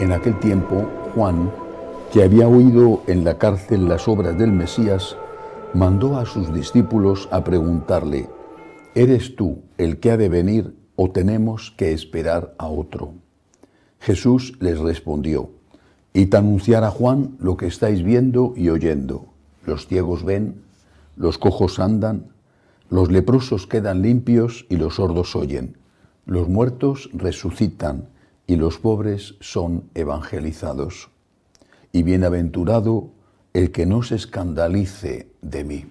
En aquel tiempo, Juan, que había oído en la cárcel las obras del Mesías, mandó a sus discípulos a preguntarle: ¿eres tú el que ha de venir o tenemos que esperar a otro? Jesús les respondió: id a anunciar a Juan lo que estáis viendo y oyendo. Los ciegos ven, los cojos andan, los leprosos quedan limpios y los sordos oyen. Los muertos resucitan y los pobres son evangelizados. Y bienaventurado el que no se escandalice de mí.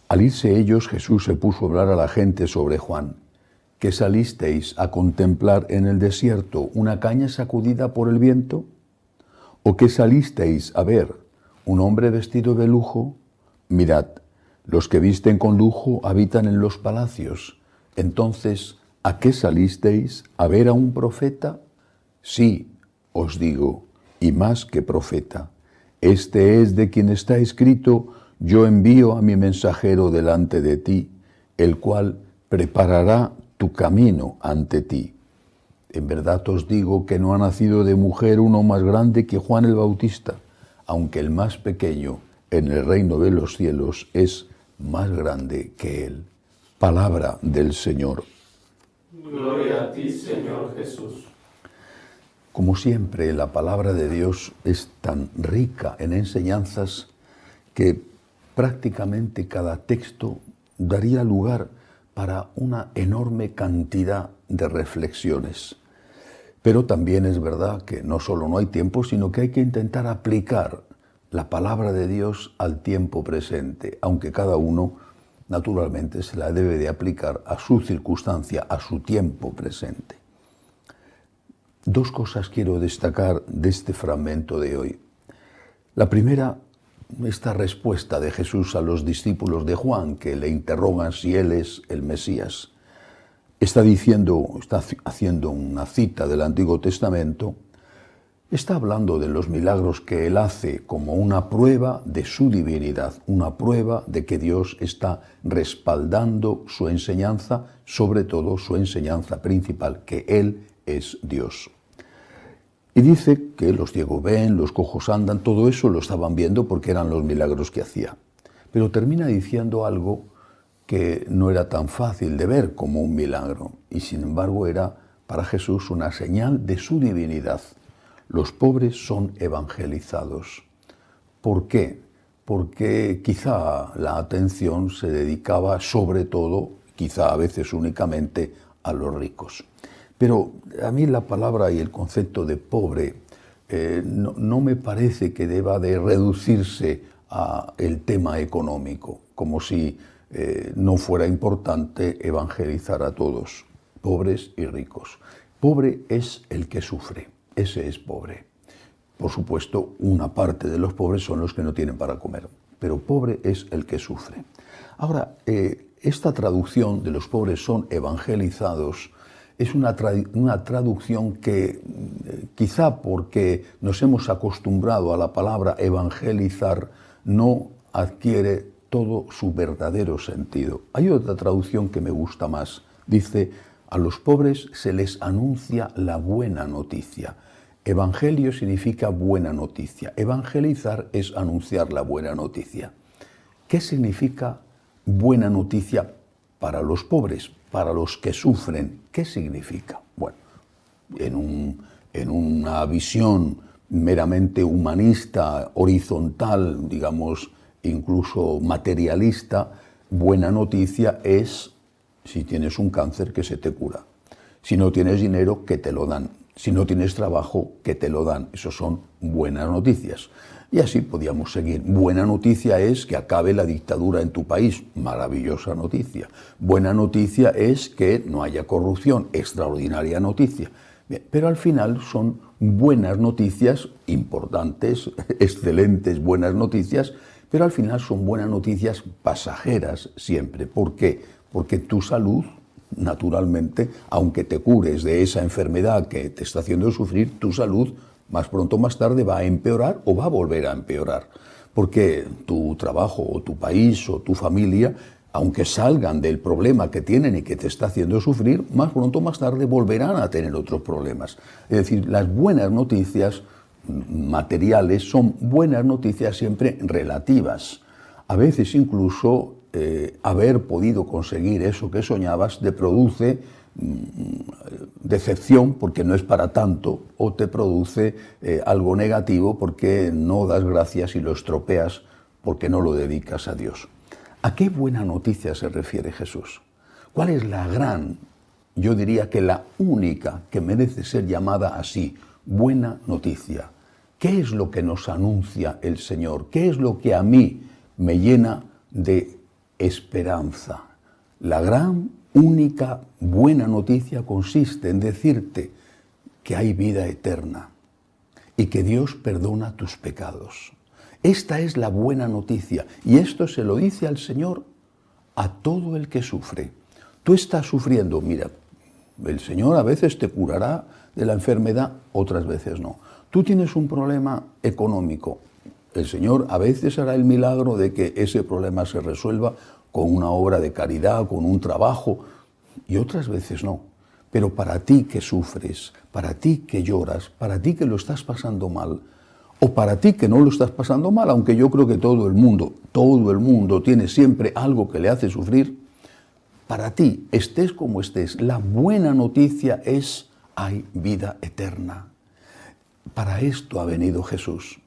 Al irse ellos, Jesús se puso a hablar a la gente sobre Juan. ¿Qué salisteis a contemplar en el desierto? ¿Una caña sacudida por el viento? ¿O qué salisteis a ver? ¿Un hombre vestido de lujo? Mirad, los que visten con lujo habitan en los palacios. Entonces, ¿a qué salisteis? ¿A ver a un profeta? Sí, os digo, y más que profeta. Este es de quien está escrito: yo envío a mi mensajero delante de ti, el cual preparará tu camino ante ti. En verdad os digo que no ha nacido de mujer uno más grande que Juan el Bautista, aunque el más pequeño en el reino de los cielos es más grande que él. Palabra del Señor. Gloria a ti, Señor Jesús. Como siempre, la palabra de Dios es tan rica en enseñanzas que prácticamente cada texto daría lugar para una enorme cantidad de reflexiones. Pero también es verdad que no solo no hay tiempo, sino que hay que intentar aplicar la palabra de Dios al tiempo presente, aunque cada uno naturalmente se la debe de aplicar a su circunstancia, a su tiempo presente. Dos cosas quiero destacar de este fragmento de hoy. La primera, esta respuesta de Jesús a los discípulos de Juan, que le interrogan si él es el Mesías. Está haciendo una cita del Antiguo Testamento, está hablando de los milagros que él hace como una prueba de su divinidad, una prueba de que Dios está respaldando su enseñanza, sobre todo su enseñanza principal, que él es Dios. Y dice que los ciegos ven, los cojos andan, todo eso lo estaban viendo porque eran los milagros que hacía. Pero termina diciendo algo que no era tan fácil de ver como un milagro, y sin embargo era para Jesús una señal de su divinidad. Los pobres son evangelizados. ¿Por qué? Porque quizá la atención se dedicaba sobre todo, quizá a veces únicamente, a los ricos. Pero a mí la palabra y el concepto de pobre no me parece que deba de reducirse al tema económico, como si no fuera importante evangelizar a todos, pobres y ricos. Pobre es el que sufre, ese es pobre. Por supuesto, una parte de los pobres son los que no tienen para comer, pero pobre es el que sufre. Ahora, esta traducción de los pobres son evangelizados es una traducción que quizá porque nos hemos acostumbrado a la palabra evangelizar no adquiere todo su verdadero sentido. Hay otra traducción que me gusta más. Dice: a los pobres se les anuncia la buena noticia. Evangelio significa buena noticia. Evangelizar es anunciar la buena noticia. ¿Qué significa buena noticia para los pobres, para los que sufren? ¿Qué significa? Bueno, en una visión meramente humanista, horizontal, digamos, incluso materialista, buena noticia es: si tienes un cáncer, que se te cura. Si no tienes dinero, que te lo dan. Si no tienes trabajo, que te lo dan. Eso son buenas noticias. Y así podíamos seguir. Buena noticia es que acabe la dictadura en tu país. Maravillosa noticia. Buena noticia es que no haya corrupción. Extraordinaria noticia. Bien, pero al final son buenas noticias, importantes, excelentes buenas noticias, pero al final son buenas noticias pasajeras siempre. ¿Por qué? Porque tu salud, naturalmente, aunque te cures de esa enfermedad que te está haciendo sufrir, tu salud más pronto o más tarde va a empeorar o va a volver a empeorar. Porque tu trabajo o tu país o tu familia aunque salgan del problema que tienen y que te está haciendo sufrir, más pronto o más tarde volverán a tener otros problemas. Es decir, las buenas noticias materiales son buenas noticias siempre relativas. A veces incluso haber podido conseguir eso que soñabas te produce decepción porque no es para tanto, o te produce algo negativo porque no das gracias y lo estropeas porque no lo dedicas a Dios. ¿A qué buena noticia se refiere Jesús? ¿Cuál es la gran, yo diría que la única que merece ser llamada así, buena noticia? ¿Qué es lo que nos anuncia el Señor? ¿Qué es lo que a mí me llena de esperanza? La gran, única, buena noticia consiste en decirte que hay vida eterna y que Dios perdona tus pecados. Esta es la buena noticia y esto se lo dice al Señor a todo el que sufre. Tú estás sufriendo, mira, el Señor a veces te curará de la enfermedad, otras veces no. Tú tienes un problema económico, el Señor a veces hará el milagro de que ese problema se resuelva con una obra de caridad, con un trabajo, y otras veces no. Pero para ti que sufres, para ti que lloras, para ti que lo estás pasando mal, o para ti que no lo estás pasando mal, aunque yo creo que todo el mundo tiene siempre algo que le hace sufrir, para ti, estés como estés, la buena noticia es: hay vida eterna. Para esto ha venido Jesús,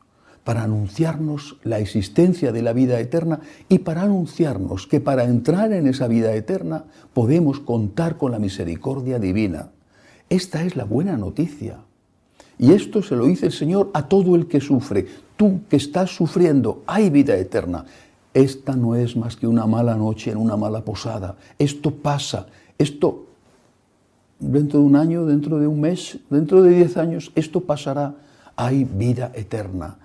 para anunciarnos la existencia de la vida eterna y para anunciarnos que para entrar en esa vida eterna podemos contar con la misericordia divina. Esta es la buena noticia. Y esto se lo dice el Señor a todo el que sufre. Tú que estás sufriendo, hay vida eterna. Esta no es más que una mala noche en una mala posada. Esto pasa. Esto, dentro de un año, dentro de un mes, dentro de 10 años, esto pasará. Hay vida eterna.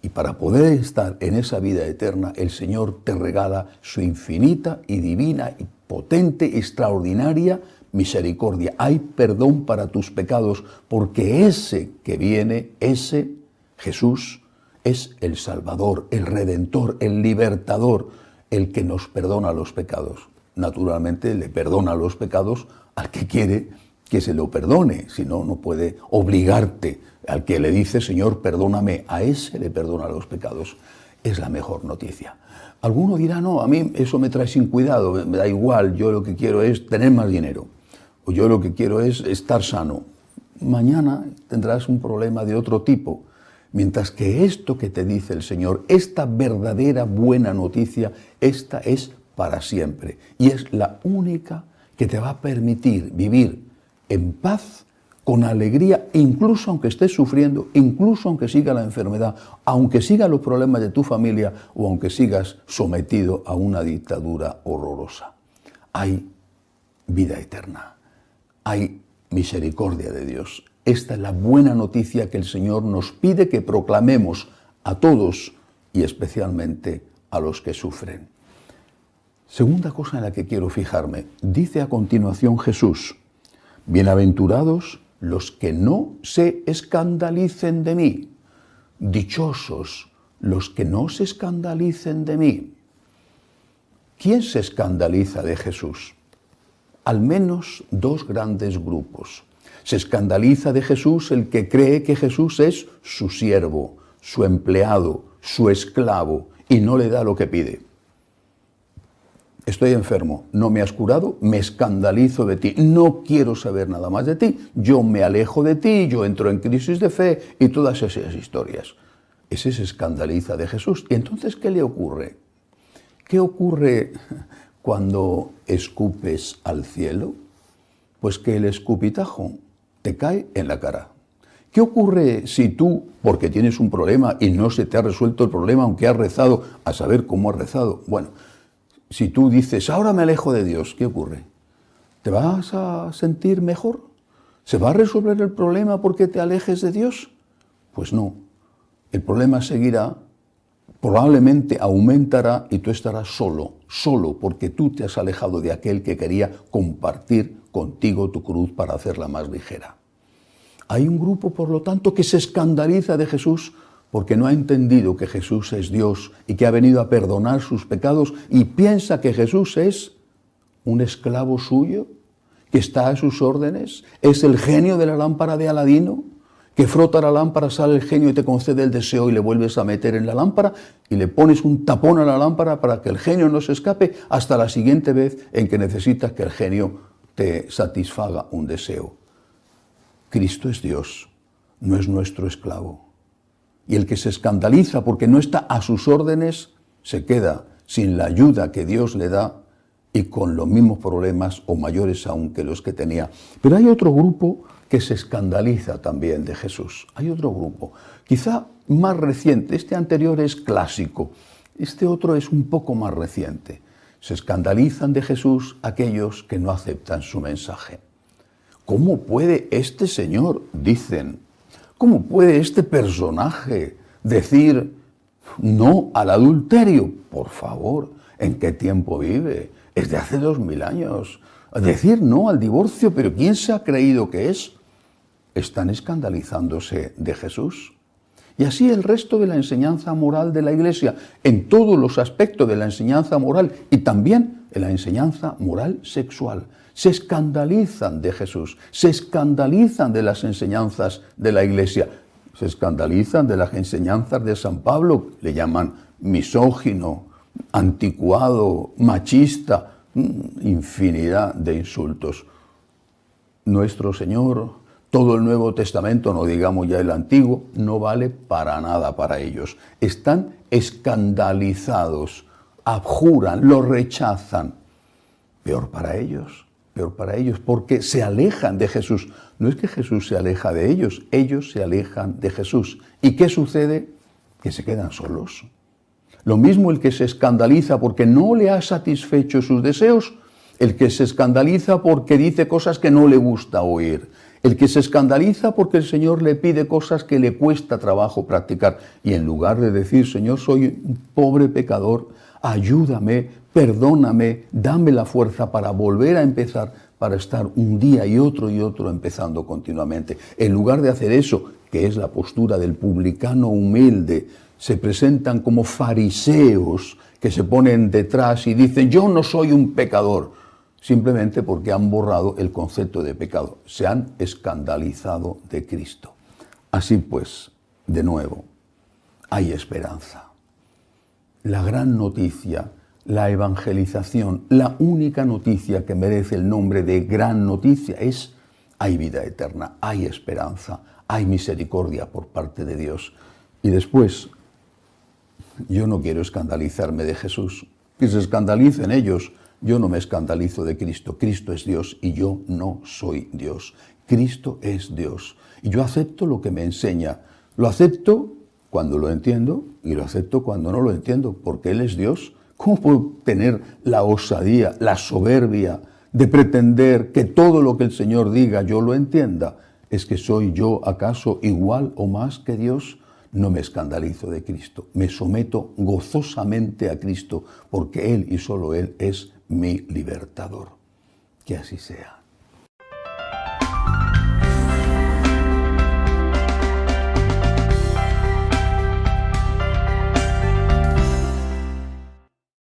Y para poder estar en esa vida eterna, el Señor te regala su infinita y divina y potente, extraordinaria misericordia. Hay perdón para tus pecados, porque ese que viene, ese Jesús, es el Salvador, el Redentor, el Libertador, el que nos perdona los pecados. Naturalmente le perdona los pecados al que quiere que se lo perdone, si no, no puede obligarte. Al que le dice: Señor, perdóname, a ese le perdona los pecados. Es la mejor noticia. Alguno dirá: no, a mí eso me trae sin cuidado, me da igual, yo lo que quiero es tener más dinero, o yo lo que quiero es estar sano. Mañana tendrás un problema de otro tipo, mientras que esto que te dice el Señor, esta verdadera buena noticia, esta es para siempre, y es la única que te va a permitir vivir en paz, con alegría, incluso aunque estés sufriendo, incluso aunque siga la enfermedad, aunque sigan los problemas de tu familia o aunque sigas sometido a una dictadura horrorosa. Hay vida eterna, hay misericordia de Dios. Esta es la buena noticia que el Señor nos pide que proclamemos a todos y especialmente a los que sufren. Segunda cosa en la que quiero fijarme, dice a continuación Jesús: bienaventurados los que no se escandalicen de mí, dichosos los que no se escandalicen de mí. ¿Quién se escandaliza de Jesús? Al menos dos grandes grupos. Se escandaliza de Jesús el que cree que Jesús es su siervo, su empleado, su esclavo, y no le da lo que pide. Estoy enfermo, no me has curado, me escandalizo de ti, no quiero saber nada más de ti, yo me alejo de ti, yo entro en crisis de fe y todas esas historias. Ese se escandaliza de Jesús. ¿Y entonces qué le ocurre? ¿Qué ocurre cuando escupes al cielo? Pues que el escupitajo te cae en la cara. ¿Qué ocurre si tú, porque tienes un problema y no se te ha resuelto el problema, aunque has rezado, a saber cómo has rezado? Bueno, si tú dices: ahora me alejo de Dios, ¿qué ocurre? ¿Te vas a sentir mejor? ¿Se va a resolver el problema porque te alejes de Dios? Pues no. El problema seguirá, probablemente aumentará y tú estarás solo porque tú te has alejado de aquel que quería compartir contigo tu cruz para hacerla más ligera. Hay un grupo, por lo tanto, que se escandaliza de Jesús porque no ha entendido que Jesús es Dios y que ha venido a perdonar sus pecados y piensa que Jesús es un esclavo suyo, que está a sus órdenes, es el genio de la lámpara de Aladino, que frota la lámpara, sale el genio y te concede el deseo y le vuelves a meter en la lámpara y le pones un tapón a la lámpara para que el genio no se escape hasta la siguiente vez en que necesitas que el genio te satisfaga un deseo. Cristo es Dios, no es nuestro esclavo. Y el que se escandaliza porque no está a sus órdenes, se queda sin la ayuda que Dios le da y con los mismos problemas o mayores aún que los que tenía. Pero hay otro grupo que se escandaliza también de Jesús. Hay otro grupo, quizá más reciente. Este anterior es clásico, este otro es un poco más reciente. Se escandalizan de Jesús aquellos que no aceptan su mensaje. ¿Cómo puede este señor, dicen, cómo puede este personaje decir no al adulterio? Por favor, ¿en qué tiempo vive? Es de hace 2000 años. Decir no al divorcio, ¿pero quién se ha creído que es? Están escandalizándose de Jesús. Y así el resto de la enseñanza moral de la Iglesia, en todos los aspectos de la enseñanza moral y también en la enseñanza moral sexual. Se escandalizan de Jesús, se escandalizan de las enseñanzas de la Iglesia, se escandalizan de las enseñanzas de San Pablo, le llaman misógino, anticuado, machista, infinidad de insultos. Nuestro Señor, todo el Nuevo Testamento, no digamos ya el Antiguo, no vale para nada para ellos. Están escandalizados, abjuran, lo rechazan. Peor para ellos, porque se alejan de Jesús. No es que Jesús se aleja de ellos se alejan de Jesús. ¿Y qué sucede? Que se quedan solos. Lo mismo el que se escandaliza porque no le ha satisfecho sus deseos, el que se escandaliza porque dice cosas que no le gusta oír, el que se escandaliza porque el Señor le pide cosas que le cuesta trabajo practicar y en lugar de decir, Señor, soy un pobre pecador, ayúdame, perdóname, dame la fuerza para volver a empezar, para estar un día y otro empezando continuamente. En lugar de hacer eso, que es la postura del publicano humilde, se presentan como fariseos que se ponen detrás y dicen, yo no soy un pecador, simplemente porque han borrado el concepto de pecado. Se han escandalizado de Cristo. Así pues, de nuevo, hay esperanza. La gran noticia, la evangelización, la única noticia que merece el nombre de gran noticia es: hay vida eterna, hay esperanza, hay misericordia por parte de Dios. Y después, yo no quiero escandalizarme de Jesús, que se escandalicen ellos. Yo no me escandalizo de Cristo. Cristo es Dios y yo no soy Dios. Cristo es Dios. Y yo acepto lo que me enseña. Lo acepto cuando lo entiendo y lo acepto cuando no lo entiendo, porque Él es Dios. ¿Cómo puedo tener la osadía, la soberbia de pretender que todo lo que el Señor diga yo lo entienda? ¿Es que soy yo acaso igual o más que Dios? No me escandalizo de Cristo, me someto gozosamente a Cristo, porque Él y solo Él es mi libertador. Que así sea.